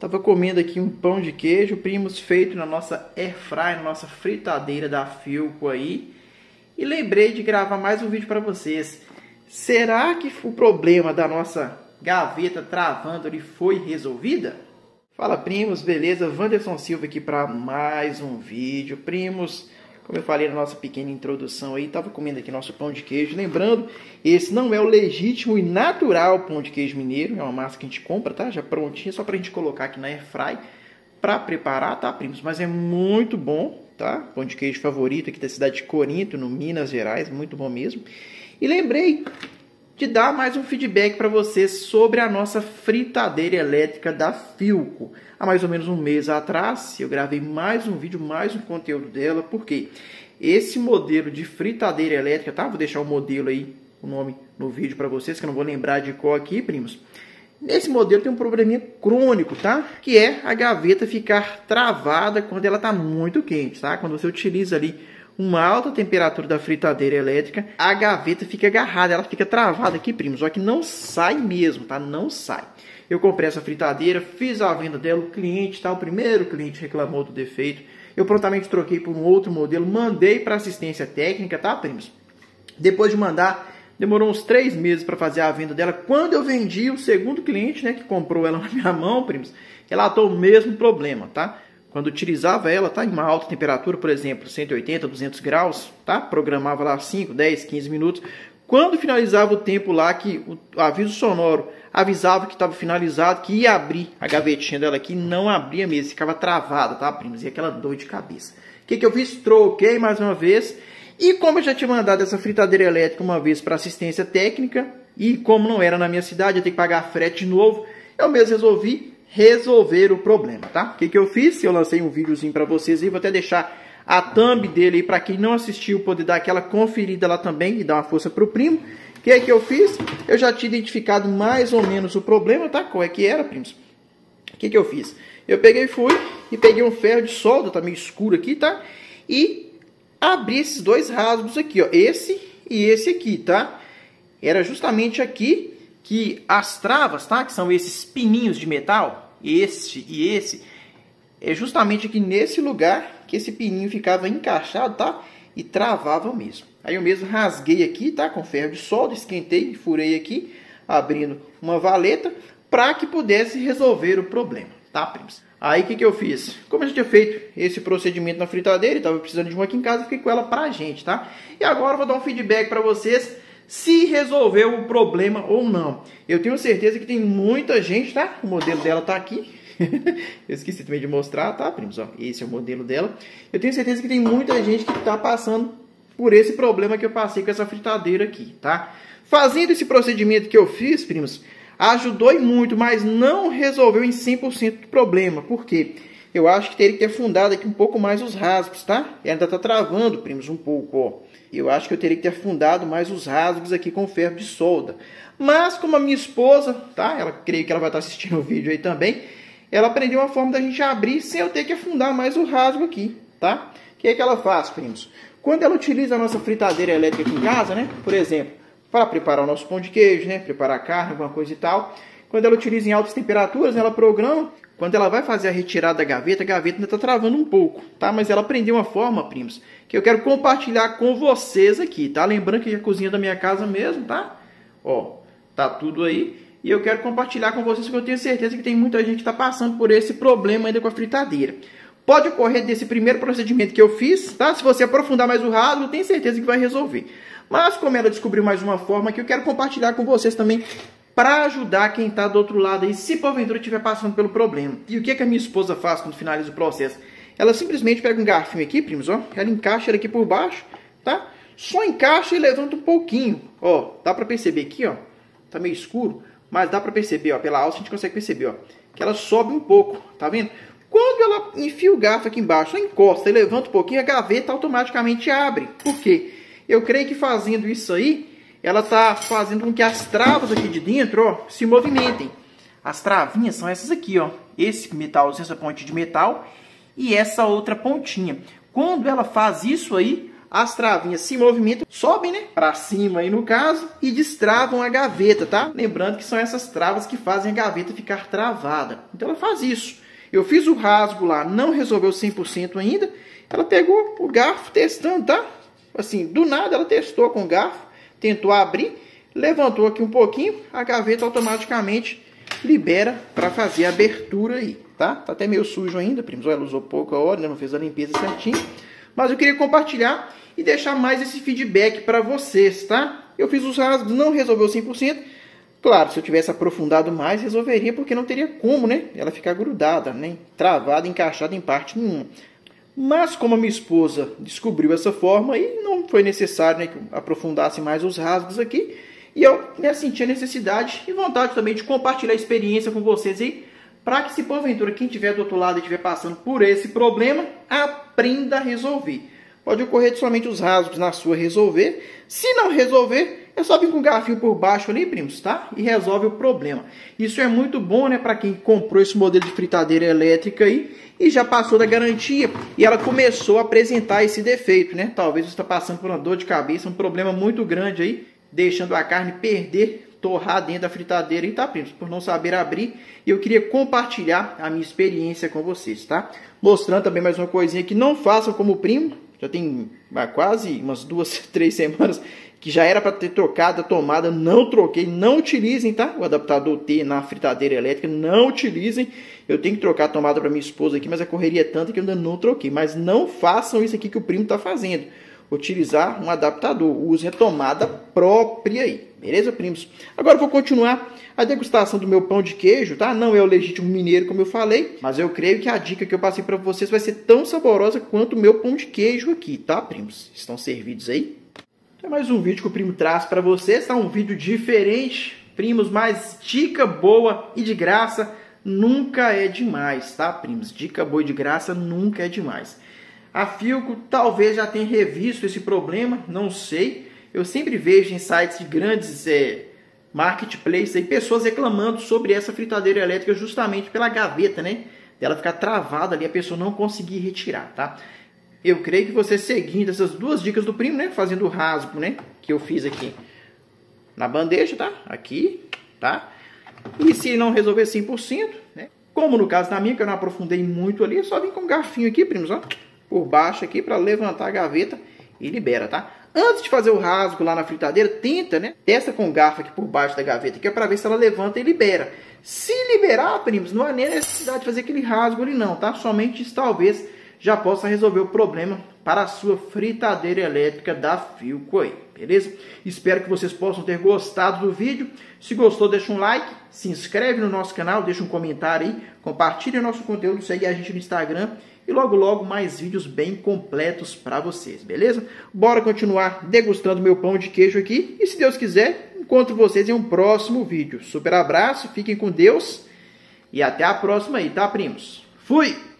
Tava comendo aqui um pão de queijo, primos, feito na nossa airfryer, na nossa fritadeira da Philco aí. E lembrei de gravar mais um vídeo para vocês. Será que o problema da nossa gaveta travando ali foi resolvida? Fala, primos, beleza? Wanderson Silva aqui para mais um vídeo. Primos, como eu falei na nossa pequena introdução aí, tava comendo aqui nosso pão de queijo. Lembrando, esse não é o legítimo e natural pão de queijo mineiro. É uma massa que a gente compra, tá? Já prontinha, só pra gente colocar aqui na airfryer para preparar, tá, primos? Mas é muito bom, tá? Pão de queijo favorito aqui da cidade de Corinto, no Minas Gerais. Muito bom mesmo. E lembrei de dar mais um feedback para vocês sobre a nossa fritadeira elétrica da Philco. Há mais ou menos um mês atrás, eu gravei mais um vídeo, mais um conteúdo dela, porque esse modelo de fritadeira elétrica, tá? Vou deixar o modelo aí, o nome no vídeo para vocês, que eu não vou lembrar de qual aqui, primos. Nesse modelo tem um probleminha crônico, tá? Que é a gaveta ficar travada quando ela está muito quente, tá? Quando você utiliza ali uma alta temperatura da fritadeira elétrica, a gaveta fica agarrada, ela fica travada aqui, primos, só que não sai mesmo, tá? Não sai. Eu comprei essa fritadeira, fiz a venda dela, o cliente, tá? O primeiro cliente reclamou do defeito. Eu prontamente troquei por um outro modelo, mandei para assistência técnica, tá, primos? Depois de mandar, demorou uns 3 meses para fazer a venda dela. Quando eu vendi, o segundo cliente, né, que comprou ela na minha mão, primos, relatou o mesmo problema, tá? Quando utilizava ela, tá, em uma alta temperatura, por exemplo, 180, 200 graus, tá? Programava lá 5, 10, 15 minutos. Quando finalizava o tempo lá, que o aviso sonoro avisava que estava finalizado, que ia abrir a gavetinha dela aqui, não abria mesmo, ficava travada, tá, primos? E aquela dor de cabeça. O que eu fiz? Troquei mais uma vez. E como eu já tinha mandado essa fritadeira elétrica uma vez para assistência técnica, e como não era na minha cidade, eu tenho que pagar frete de novo, eu mesmo resolvi resolver o problema, tá? O que eu fiz? Eu lancei um videozinho para vocês e vou até deixar a thumb dele aí para quem não assistiu poder dar aquela conferida lá também e dar uma força pro primo. O que eu fiz? Eu já tinha identificado mais ou menos o problema, tá? Qual é que era, primos? O que eu fiz? Eu peguei e peguei um ferro de solda, tá meio escuro aqui, tá? E abri esses dois rasgos aqui, ó, esse e esse aqui, tá? Era justamente aqui que as travas, tá? Que são esses pininhos de metal, este e esse, é justamente aqui nesse lugar que esse pininho ficava encaixado, tá? E travava mesmo. Aí eu mesmo rasguei aqui, tá? Com ferro de solda, esquentei e furei aqui, abrindo uma valeta para que pudesse resolver o problema, tá, primos? Aí o que eu fiz? Como eu já tinha feito esse procedimento na fritadeira, estava precisando de uma aqui em casa, fiquei com ela pra gente, tá? E agora eu vou dar um feedback para vocês se resolveu o problema ou não. Eu tenho certeza que tem muita gente, tá? O modelo dela tá aqui. Eu esqueci também de mostrar, tá, primos? Ó, esse é o modelo dela. Eu tenho certeza que tem muita gente que tá passando por esse problema que eu passei com essa fritadeira aqui, tá? Fazendo esse procedimento que eu fiz, primos, ajudou e muito, mas não resolveu em 100% do problema. Por quê? Eu acho que teria que ter afundado aqui um pouco mais os rasgos, tá? E ainda tá travando, primos, um pouco, ó. Eu acho que eu teria que ter afundado mais os rasgos aqui com ferro de solda. Mas como a minha esposa, tá? Ela creio que ela vai estar assistindo o vídeo aí também. Ela aprendeu uma forma da gente abrir sem eu ter que afundar mais o rasgo aqui, tá? O que é que ela faz, primos? Quando ela utiliza a nossa fritadeira elétrica aqui em casa, né? Por exemplo, para preparar o nosso pão de queijo, né? Preparar carne, alguma coisa e tal. Quando ela utiliza em altas temperaturas, ela programa. Quando ela vai fazer a retirada da gaveta, a gaveta ainda está travando um pouco, tá? Mas ela aprendeu uma forma, primos, que eu quero compartilhar com vocês aqui, tá? Lembrando que é a cozinha da minha casa mesmo, tá? Ó, tá tudo aí. E eu quero compartilhar com vocês, porque eu tenho certeza que tem muita gente que está passando por esse problema ainda com a fritadeira. Pode ocorrer desse primeiro procedimento que eu fiz, tá? Se você aprofundar mais o rasgo, eu tenho certeza que vai resolver. Mas como ela descobriu mais uma forma que eu quero compartilhar com vocês também, para ajudar quem está do outro lado aí, se porventura estiver passando pelo problema. E o que a minha esposa faz quando finaliza o processo? Ela simplesmente pega um garfinho aqui, primos, ó, ela encaixa ele aqui por baixo, tá? Só encaixa e levanta um pouquinho, ó, dá para perceber aqui, ó, tá meio escuro, mas dá para perceber, ó, pela alça a gente consegue perceber, ó, que ela sobe um pouco, tá vendo? Quando ela enfia o garfo aqui embaixo, só encosta e levanta um pouquinho, a gaveta automaticamente abre. Por quê? Eu creio que fazendo isso aí, ela está fazendo com que as travas aqui de dentro, ó, se movimentem. As travinhas são essas aqui, ó. Esse metalzinho, essa ponte de metal e essa outra pontinha. Quando ela faz isso aí, as travinhas se movimentam, sobem, né, para cima aí no caso, e destravam a gaveta, tá? Lembrando que são essas travas que fazem a gaveta ficar travada. Então ela faz isso. Eu fiz o rasgo lá, não resolveu 100% ainda. Ela pegou o garfo testando, tá? Assim, do nada ela testou com o garfo, tentou abrir, levantou aqui um pouquinho, a gaveta automaticamente libera para fazer a abertura aí, tá? Tá até meio sujo ainda, primos. Ela usou pouca hora, né? Não fez a limpeza certinho. Mas eu queria compartilhar e deixar mais esse feedback para vocês, tá? Eu fiz os rasgos, não resolveu 100%. Claro, se eu tivesse aprofundado mais, resolveria, porque não teria como, né? Ela ficar grudada, né? Travada, encaixada em parte nenhuma. Mas como a minha esposa descobriu essa forma, aí não foi necessário, né, que eu aprofundasse mais os rasgos aqui. E eu, né, senti a necessidade e vontade também de compartilhar a experiência com vocês aí, para que, se porventura quem estiver do outro lado e estiver passando por esse problema, aprenda a resolver. Pode ocorrer somente os rasgos na sua resolver. Se não resolver, é só vir com um garfinho por baixo ali, primos, tá? E resolve o problema. Isso é muito bom, né, para quem comprou esse modelo de fritadeira elétrica aí e já passou da garantia e ela começou a apresentar esse defeito, né? Talvez você está passando por uma dor de cabeça, um problema muito grande aí, deixando a carne perder, torrar dentro da fritadeira e tá, primos, por não saber abrir. E eu queria compartilhar a minha experiência com vocês, tá? Mostrando também mais uma coisinha que não façam como o primo. Já tem quase umas 2, 3 semanas que já era para ter trocado a tomada, não troquei. Não utilizem, tá? O adaptador T na fritadeira elétrica, não utilizem. Eu tenho que trocar a tomada para minha esposa aqui, mas a correria é tanta que eu ainda não troquei. Mas não façam isso aqui que o primo está fazendo. Utilizar um adaptador, use a tomada própria aí, beleza, primos? Agora eu vou continuar a degustação do meu pão de queijo, tá? Não é o legítimo mineiro, como eu falei, mas eu creio que a dica que eu passei para vocês vai ser tão saborosa quanto o meu pão de queijo aqui, tá, primos? Estão servidos aí? É mais um vídeo que o primo traz para vocês, tá? Um vídeo diferente, primos, mas dica boa e de graça nunca é demais, tá, primos? Dica boa e de graça nunca é demais. A Philco talvez já tenha revisto esse problema, não sei. Eu sempre vejo em sites de grandes marketplaces aí, pessoas reclamando sobre essa fritadeira elétrica justamente pela gaveta, né? Dela ficar travada ali, a pessoa não conseguir retirar, tá? Eu creio que você seguindo essas duas dicas do primo, né? Fazendo o rasgo, né? Que eu fiz aqui na bandeja, tá? Aqui, tá? E se não resolver 100%, né? Como no caso da minha, que eu não aprofundei muito ali, é só vir com um garfinho aqui, primos, ó. Por baixo aqui para levantar a gaveta e libera, tá? Antes de fazer o rasgo lá na fritadeira, tenta, né? Testa com o garfo aqui por baixo da gaveta, que é para ver se ela levanta e libera. Se liberar, primos, não há nem necessidade de fazer aquele rasgo ali não, tá? Somente isso talvez já possa resolver o problema para a sua fritadeira elétrica da Philco aí, beleza? Espero que vocês possam ter gostado do vídeo. Se gostou, deixa um like, se inscreve no nosso canal, deixa um comentário aí, compartilha nosso conteúdo, segue a gente no Instagram e logo logo mais vídeos bem completos para vocês, beleza? Bora continuar degustando meu pão de queijo aqui e, se Deus quiser, encontro vocês em um próximo vídeo. Super abraço, fiquem com Deus e até a próxima aí, tá, primos? Fui!